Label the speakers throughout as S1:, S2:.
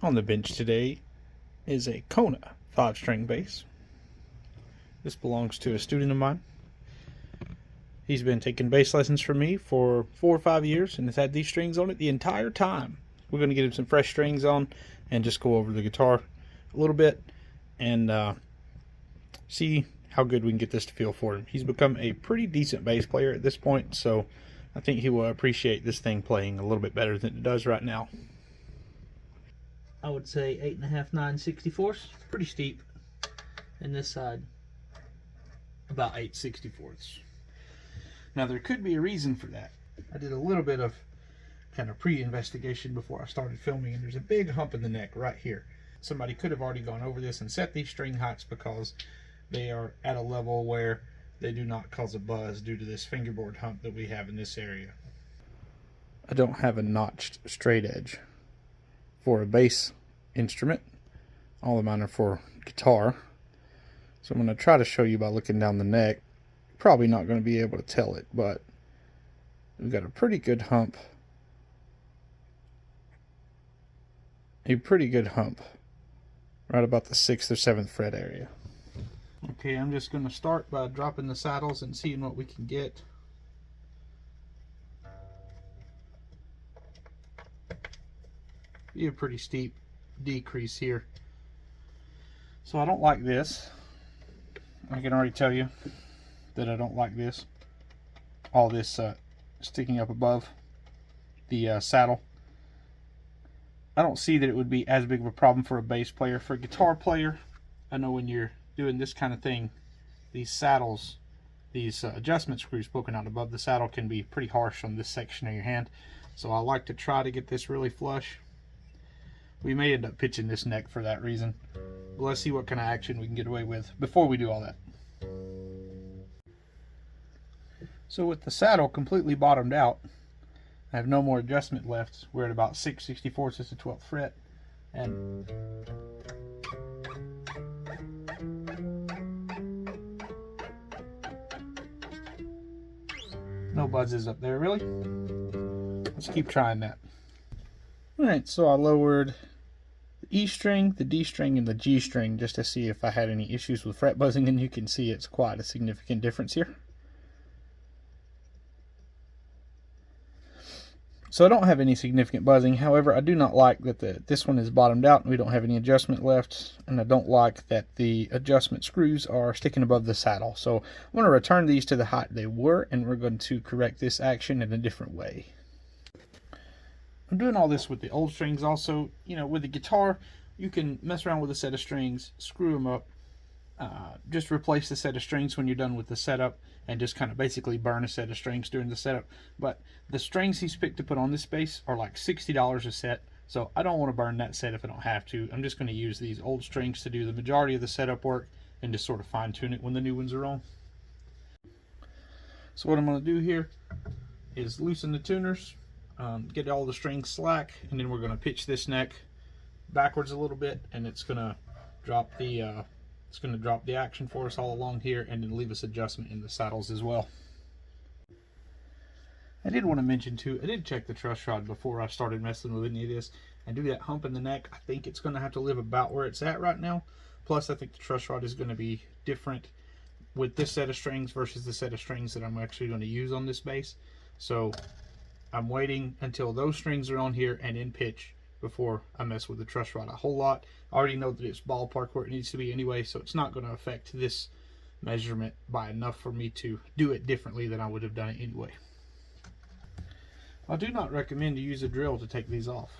S1: On the bench today is a Kona 5-string bass. This belongs to a student of mine. He's been taking bass lessons from me for 4 or 5 years and has had these strings on it the entire time. We're going to get him some fresh strings on and just go over the guitar a little bit and see how good we can get this to feel for him. He's become a pretty decent bass player at this point, so I think he will appreciate this thing playing a little bit better than it does right now.
S2: I would say 8.5, 9 64ths. It's pretty steep. And this side,
S1: about 8 64ths. Now there could be a reason for that. I did a little bit of kind of pre-investigation before I started filming, and there's a big hump in the neck right here. Somebody could have already gone over this and set these string heights because they are at a level where they do not cause a buzz due to this fingerboard hump that we have in this area. I don't have a notched straight edge for a bass instrument. All of mine are for guitar. So I'm going to try to show you by looking down the neck. Probably not going to be able to tell it, but we've got a pretty good hump. A pretty good hump right about the 6th or 7th fret area. Okay, I'm just going to start by dropping the saddles and seeing what we can get. Be a pretty steep decrease here. So I don't like this. I can already tell you that I don't like this. All this sticking up above the saddle. I don't see that it would be as big of a problem for a bass player. For a guitar player, I know when you're doing this kind of thing, these saddles, these adjustment screws poking out above the saddle can be pretty harsh on this section of your hand. So I like to try to get this really flush. We may end up pitching this neck for that reason. But let's see what kind of action we can get away with before we do all that. So with the saddle completely bottomed out, I have no more adjustment left. We're at about 6 64ths is the 12th fret. And no buzzes up there, really. Let's keep trying that. Alright, so I lowered the E string, the D string, and the G string just to see if I had any issues with fret buzzing, and you can see it's quite a significant difference here. So I don't have any significant buzzing. However, I do not like that this one is bottomed out and we don't have any adjustment left, and I don't like that the adjustment screws are sticking above the saddle. So I'm going to return these to the height they were, and we're going to correct this action in a different way. I'm doing all this with the old strings also. You know, with the guitar, you can mess around with a set of strings, screw them up, just replace the set of strings when you're done with the setup, and just kind of basically burn a set of strings during the setup. But the strings he's picked to put on this bass are like $60 a set, so I don't want to burn that set if I don't have to. I'm just going to use these old strings to do the majority of the setup work and just sort of fine tune it when the new ones are on. So what I'm going to do here is loosen the tuners, get all the strings slack, and then we're going to pitch this neck backwards a little bit, and it's going to drop the action for us all along here, and then leave us adjustment in the saddles as well. I did want to mention too, I did check the truss rod before I started messing with any of this, and do that hump in the neck. I think it's going to have to live about where it's at right now. Plus I think the truss rod is going to be different with this set of strings versus the set of strings that I'm actually going to use on this bass. So I'm waiting until those strings are on here and in pitch before I mess with the truss rod a whole lot. I already know that it's ballpark where it needs to be anyway, so it's not going to affect this measurement by enough for me to do it differently than I would have done it anyway. I do not recommend to use a drill to take these off.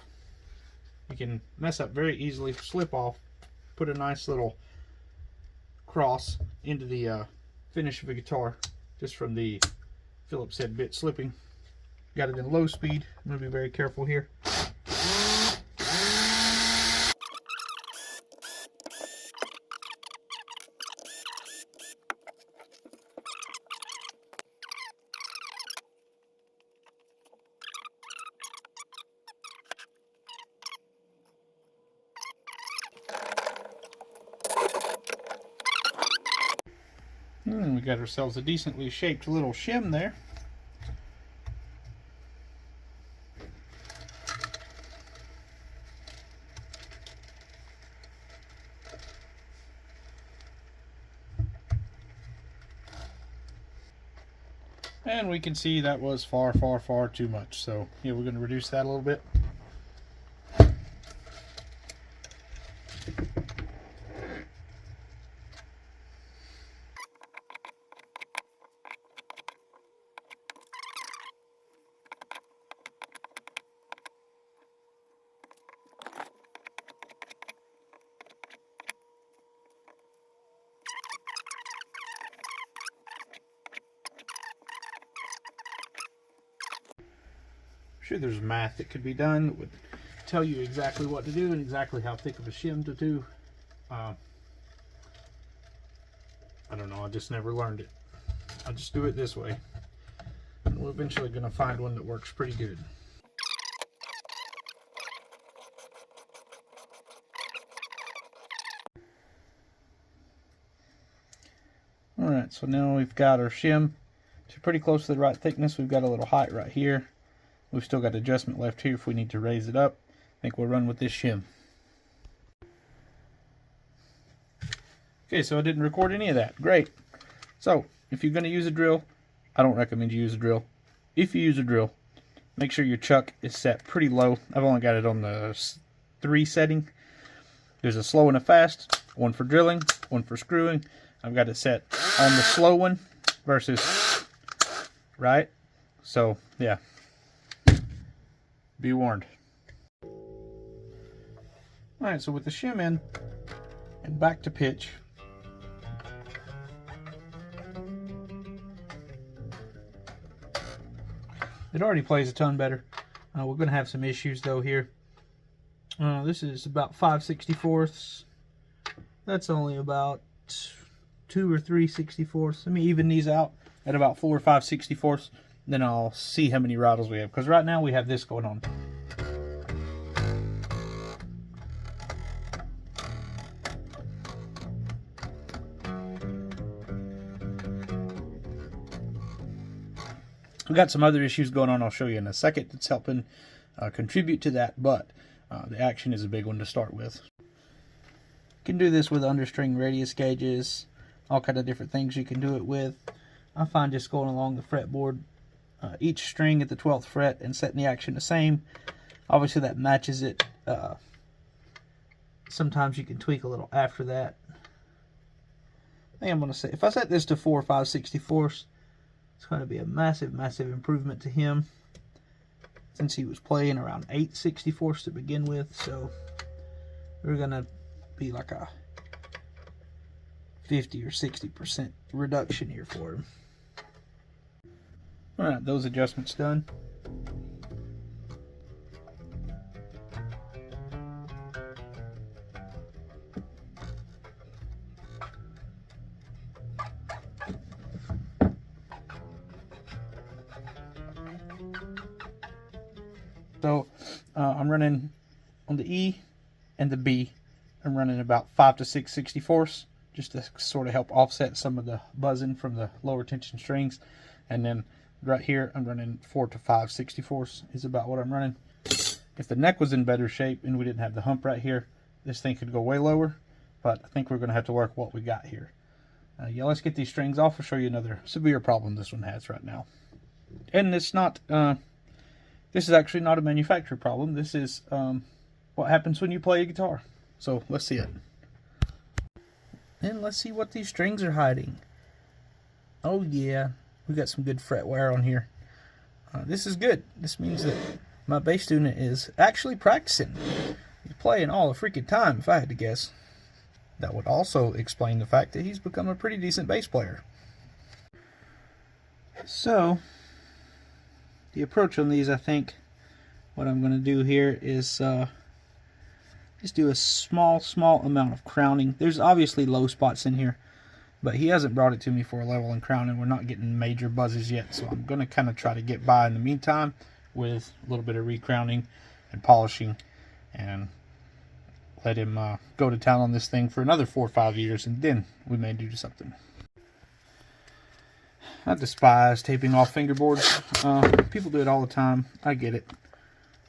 S1: You can mess up very easily, slip off, put a nice little cross into the finish of a guitar just from the Phillips head bit slipping. Got it in low speed. I'm going to be very careful here. And we got ourselves a decently shaped little shim there. And we can see that was far, far, far too much. So yeah, we're going to reduce that a little bit. Sure, there's math that could be done that would tell you exactly what to do and exactly how thick of a shim to do. I don't know, I just never learned it. I just do it this way. And we're eventually going to find one that works pretty good. Alright, so now we've got our shim. It's pretty close to the right thickness. We've got a little height right here. We've still got adjustment left here if we need to raise it up. I think we'll run with this shim. Okay, so I didn't record any of that. Great. So, if you're going to use a drill, I don't recommend you use a drill. If you use a drill, make sure your chuck is set pretty low. I've only got it on the 3 setting. There's a slow and a fast, one for drilling, one for screwing. I've got it set on the slow one versus, right? So, yeah. Be warned. Alright, so with the shim in and back to pitch, it already plays a ton better. We're going to have some issues though here. This is about 5/64. That's only about 2 or 3 64ths. Let me even these out at about 4 or 5 64ths. Then I'll see how many rattles we have. Because right now we have this going on. We've got some other issues going on I'll show you in a second that's helping contribute to that. But the action is a big one to start with. You can do this with understring radius gauges. All kind of different things you can do it with. I find just going along the fretboard, each string at the 12th fret and setting the action the same. Obviously that matches it. Sometimes you can tweak a little after that. I think I'm going to say, if I set this to 4 or 5 64ths, it's going to be a massive, massive improvement to him. Since he was playing around 8 64ths to begin with, so we're going to be like a 50 or 60% reduction here for him. Alright, those adjustments done. So I'm running on the E and the B. I'm running about 5 to 6 64ths just to sort of help offset some of the buzzing from the lower tension strings. And then right here I'm running 4 to 5 64ths is about what I'm running. If the neck was in better shape and we didn't have the hump right here, this thing could go way lower, but I think we're going to have to work what we got here. Yeah, let's get these strings off. I'll show you another severe problem this one has right now. And it's not, this is actually not a manufacturer problem. This is what happens when you play a guitar. So let's see it. And let's see what these strings are hiding. Oh yeah, we got some good fret wear on here. This is good. This means that my bass student is actually practicing. He's playing all the freaking time, if I had to guess. That would also explain the fact that he's become a pretty decent bass player. So, the approach on these, I think, what I'm going to do here is just do a small amount of crowning. There's obviously low spots in here, but he hasn't brought it to me for a level and crowning. We're not getting major buzzes yet, so I'm going to kind of try to get by in the meantime with a little bit of recrowning and polishing, and let him go to town on this thing for another 4 or 5 years, and then we may do something. I despise taping off fingerboards. People do it all the time. I get it.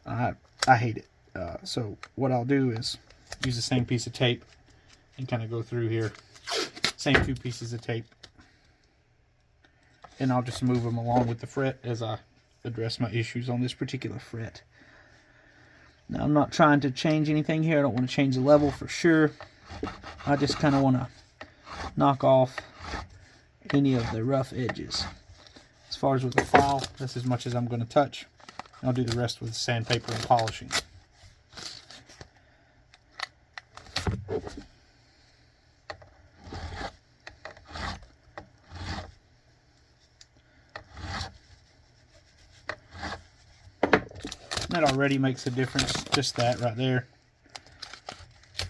S1: I hate it. So what I'll do is use the same piece of tape and kind of go through here. Same 2 pieces of tape. and I'll just move them along with the fret as I address my issues on this particular fret. Now, I'm not trying to change anything here. I don't want to change the level for sure. I just kind of want to knock off any of the rough edges. As far as with the file, that's as much as I'm going to touch. I'll do the rest with sandpaper and polishing. That already makes a difference, just that right there.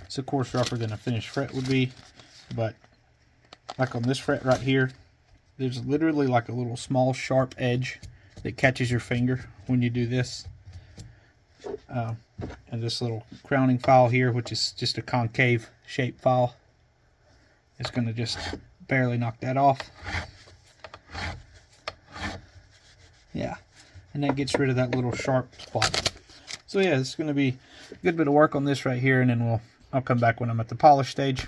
S1: It's of course rougher than a finished fret would be, but like on this fret right here, there's literally like a little small sharp edge that catches your finger when you do this. And this little crowning file here, which is just a concave shape file, is going to just barely knock that off. Yeah, and that gets rid of that little sharp spot. So yeah, it's going to be a good bit of work on this right here, and then I'll come back when I'm at the polish stage.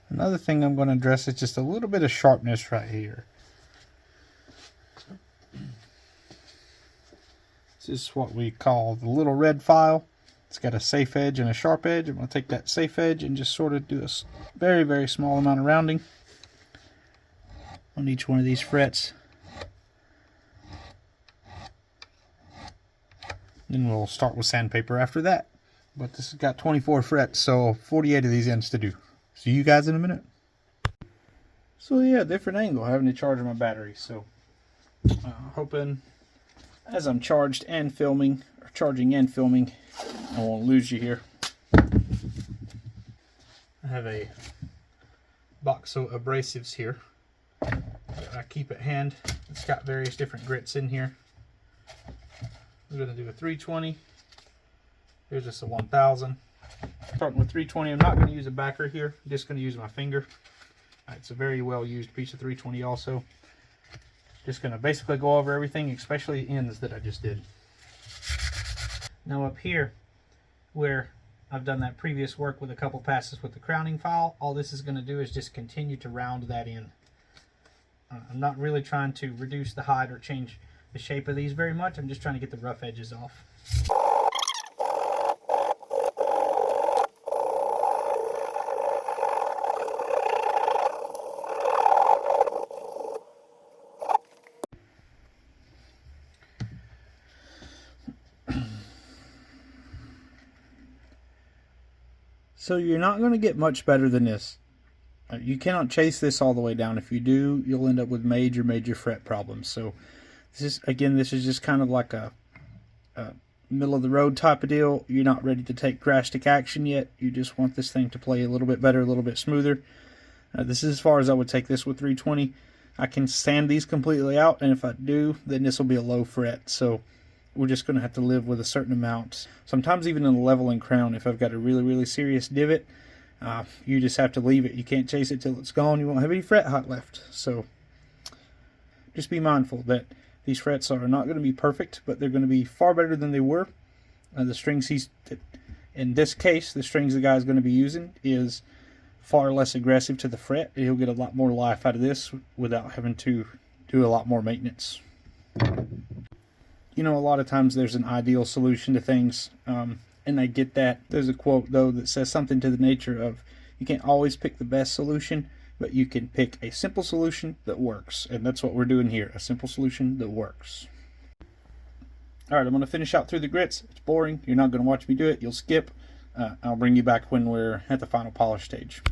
S1: Another thing I'm going to address is just a little bit of sharpness right here. This is what we call the little red file. It's got a safe edge and a sharp edge. I'm going to take that safe edge and just sort of do a very, very small amount of rounding on each one of these frets. Then we'll start with sandpaper after that. But this has got 24 frets, so 48 of these ends to do. See you guys in a minute. So yeah, different angle, having to charge my battery. So hoping as I'm charged and filming, or charging and filming, I won't lose you here. I have a box of abrasives here that I keep at hand. It's got various different grits in here. I'm going to do a 320. Here's just a 1000. Starting with 320, I'm not going to use a backer here. I'm just going to use my finger. It's a very well used piece of 320 also. Just going to basically go over everything, especially the ends that I just did. Now up here, where I've done that previous work with a couple passes with the crowning file, all this is going to do is just continue to round that in. I'm not really trying to reduce the height or change the shape of these very much. I'm just trying to get the rough edges off. So you're not going to get much better than this. You cannot chase this all the way down. If you do, you'll end up with major fret problems. So this is just kind of like a middle of the road type of deal. You're not ready to take drastic action yet. You just want this thing to play a little bit better, a little bit smoother. This is as far as I would take this with 320. I can sand these completely out, and if I do, then this will be a low fret. So we're just going to have to live with a certain amount. Sometimes even in the leveling crown, if I've got a really serious divot, you just have to leave it. You can't chase it till it's gone. You won't have any fret height left. So just be mindful that these frets are not going to be perfect, but they're going to be far better than they were. The strings in this case, the strings the guy's going to be using is far less aggressive to the fret. He'll get a lot more life out of this without having to do a lot more maintenance. You know, a lot of times there's an ideal solution to things, and I get that. There's a quote, though, that says something to the nature of, you can't always pick the best solution, but you can pick a simple solution that works. And that's what we're doing here, a simple solution that works. Alright, I'm going to finish out through the grits. It's boring. You're not going to watch me do it. You'll skip. I'll bring you back when we're at the final polish stage.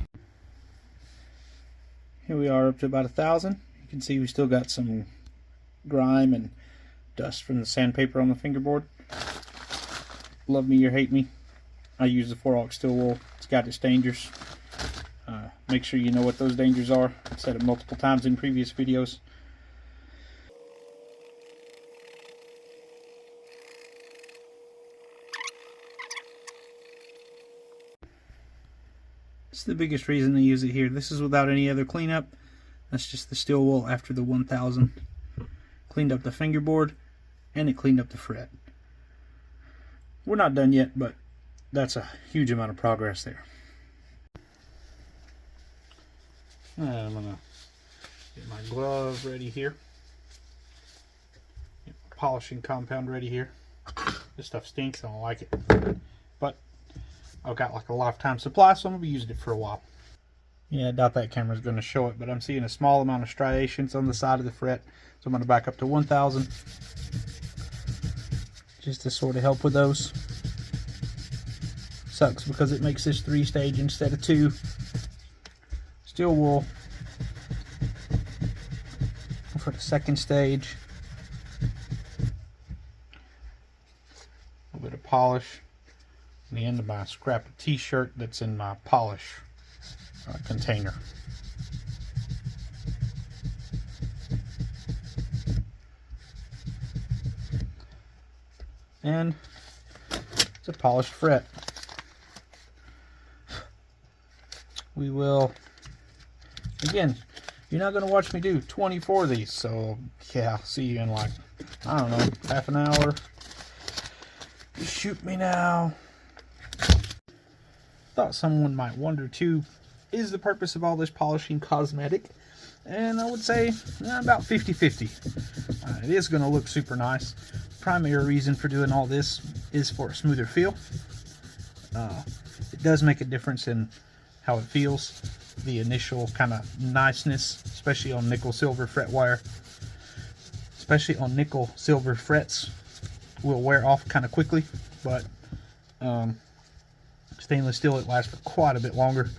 S1: Here we are up to about 1000. You can see we still got some grime and dust from the sandpaper on the fingerboard. Love me or hate me, I use the 4-aught steel wool. It's got its dangers. Make sure you know what those dangers are. I've said it multiple times in previous videos. It's the biggest reason I use it here. This is without any other cleanup. That's just the steel wool after the 1000. Cleaned up the fingerboard, and it cleaned up the fret. We're not done yet, but that's a huge amount of progress there. I'm going to Get my glove ready here. Get my polishing compound ready here. This stuff stinks, I don't like it. But I've got like a lifetime supply, so I'm going to be using it for a while. Yeah, I doubt that camera's going to show it, but I'm seeing a small amount of striations on the side of the fret. So I'm going to back up to 1000 just to sort of help with those. Sucks because it makes this 3-stage instead of 2. Steel wool for the 2nd stage. A little bit of polish. And the end of my scrap of t-shirt that's in my polish container. And it's a polished fret. We will, again, you're not going to watch me do 24 of these, so yeah, I'll see you in like, I don't know, half an hour. Shoot me now. Thought someone might wonder too, is the purpose of all this polishing cosmetic? And I would say about 50-50. It is going to look super nice. Primary reason for doing all this is for a smoother feel. It does make a difference in how it feels. The initial kind of niceness, especially on nickel silver fret wire, especially on nickel silver frets, will wear off kind of quickly, but stainless steel, it lasts for quite a bit longer.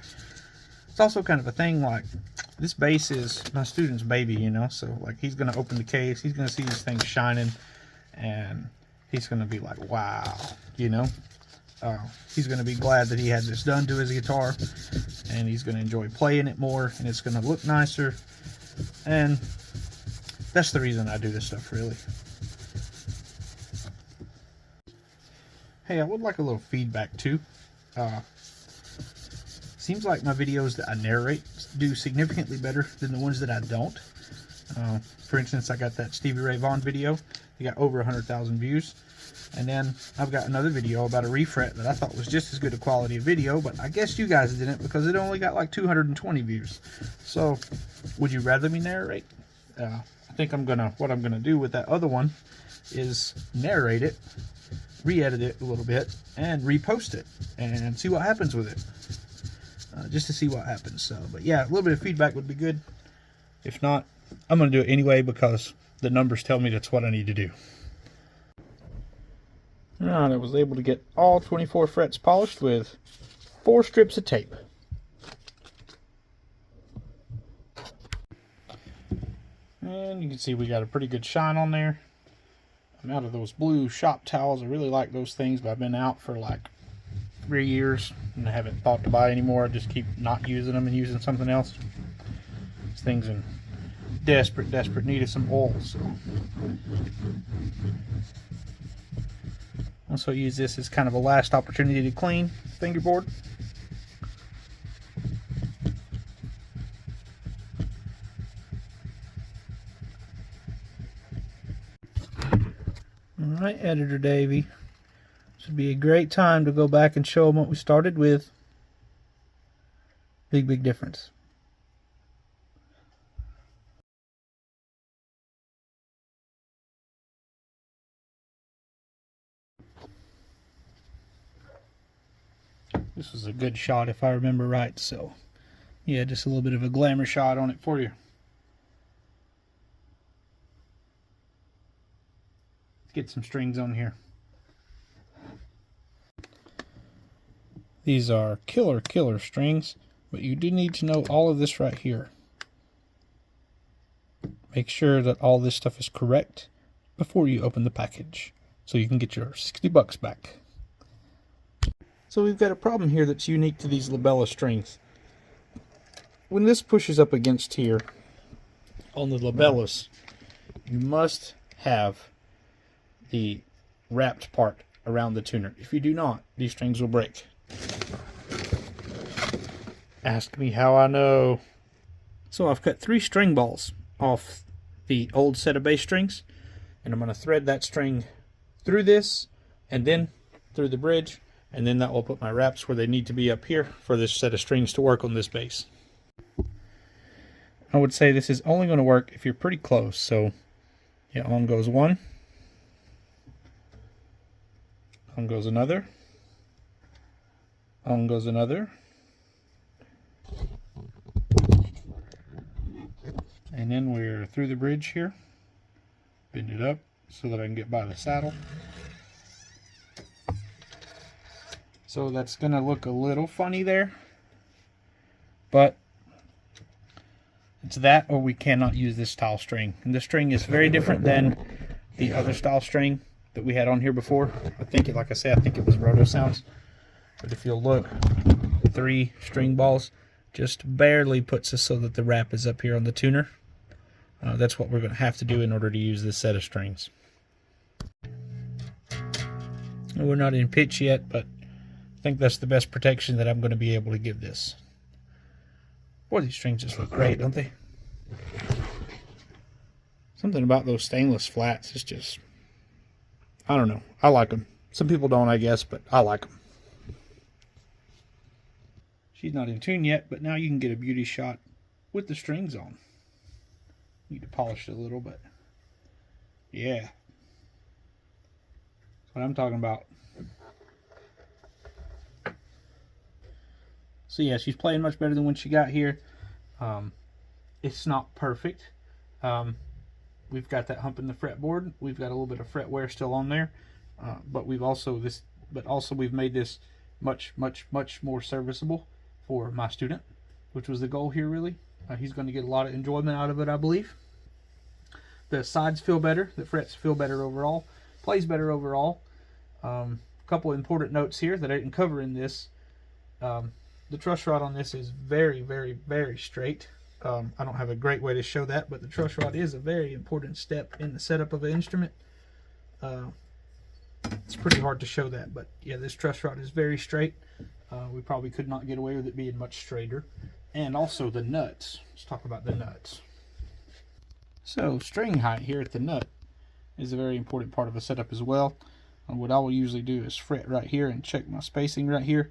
S1: It's also kind of a thing, like, this base is my student's baby, you know, so like he's going to open the case, he's going to see these things shining, and he's going to be like, wow, you know. He's going to be glad that he had this done to his guitar, and he's going to enjoy playing it more, and it's going to look nicer, and that's the reason I do this stuff, really. Hey, I would like a little feedback too. Seems like my videos that I narrate do significantly better than the ones that I don't. For instance, I got that Stevie Ray Vaughan video. It got over 100,000 views. And then I've got another video about a refret that I thought was just as good a quality of video, but I guess you guys didn't because it only got like 220 views. So, would you rather me narrate? I think what I'm gonna do with that other one is narrate it, re-edit it a little bit, and repost it, and see what happens with it. Just to see what happens. So, but yeah, a little bit of feedback would be good. If not, I'm gonna do it anyway because the numbers tell me that's what I need to do. Alright, I was able to get all 24 frets polished with 4 strips of tape. And you can see we got a pretty good shine on there. I'm out of those blue shop towels. I really like those things, but I've been out for like 3 years and I haven't thought to buy anymore. I just keep not using them and using something else. This thing's in desperate need of some oil, so also use this as kind of a last opportunity to clean fingerboard. Alright, Editor Davey. This would be a great time to go back and show them what we started with. Big difference. This was a good shot if I remember right, so yeah, just a little bit of a glamour shot on it for you. Let's get some strings on here. These are killer strings, but you do need to know all of this right here. Make sure that all this stuff is correct before you open the package, so you can get your 60 bucks back. So we've got a problem here that's unique to these Labella strings. When this pushes up against here on the Labellas, you must have the wrapped part around the tuner. If you do not, these strings will break. Ask me how I know. So I've cut 3 string balls off the old set of bass strings, and I'm going to thread that string through this and then through the bridge, and then that will put my wraps where they need to be up here for this set of strings to work on this bass. I would say this is only going to work if you're pretty close. So yeah, on goes one, on goes another, on goes another, and then we're through the bridge here. Bend it up so that I can get by the saddle. So that's going to look a little funny there, but it's that or we cannot use this style string. And this string is very different than the other style string that we had on here before. I think, like I said, I think it was Roto Sounds. But if you'll look, 3 string balls just barely puts us so that the wrap is up here on the tuner. That's what we're going to have to do in order to use this set of strings. We're not in pitch yet, but I think that's the best protection that I'm going to be able to give this. Boy, these strings just look great, don't they? Something about those stainless flats is just, I don't know. I like them. Some people don't, I guess, but I like them. She's not in tune yet, but now you can get a beauty shot with the strings on. Need to polish it a little, but yeah. That's what I'm talking about. So yeah, she's playing much better than when she got here. It's not perfect. We've got that hump in the fretboard. We've got a little bit of fret wear still on there, but we've also we've made this much more serviceable for my student, which was the goal here really. He's going to get a lot of enjoyment out of it, I believe. The sides feel better. The frets feel better overall. Plays better overall. A couple important notes here that I didn't cover in this. The truss rod on this is very straight. I don't have a great way to show that, but the truss rod is a very important step in the setup of an instrument. It's pretty hard to show that, but yeah, this truss rod is very straight. We probably could not get away with it being much straighter. And also the nuts. Let's talk about the nuts. So string height here at the nut is a very important part of a setup as well. What I will usually do is fret right here and check my spacing right here.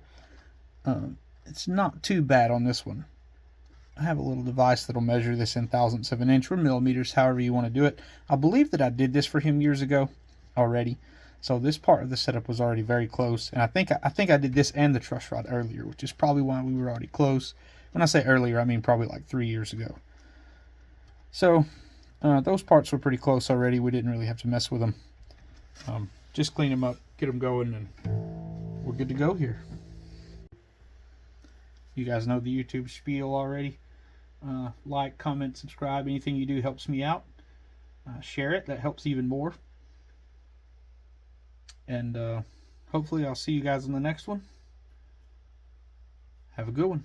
S1: It's not too bad on this one. I have a little device that'll measure this in thousandths of an inch or millimeters, however you want to do it. I believe that I did this for him years ago already. So this part of the setup was already very close. And I think I did this and the truss rod earlier, which is probably why we were already close. When I say earlier, I mean probably like 3 years ago. So those parts were pretty close already. We didn't really have to mess with them. Just clean them up, get them going, and we're good to go here. You guys know the YouTube spiel already. Like, comment, subscribe. Anything you do helps me out. Share it. That helps even more. And hopefully I'll see you guys in the next one. Have a good one.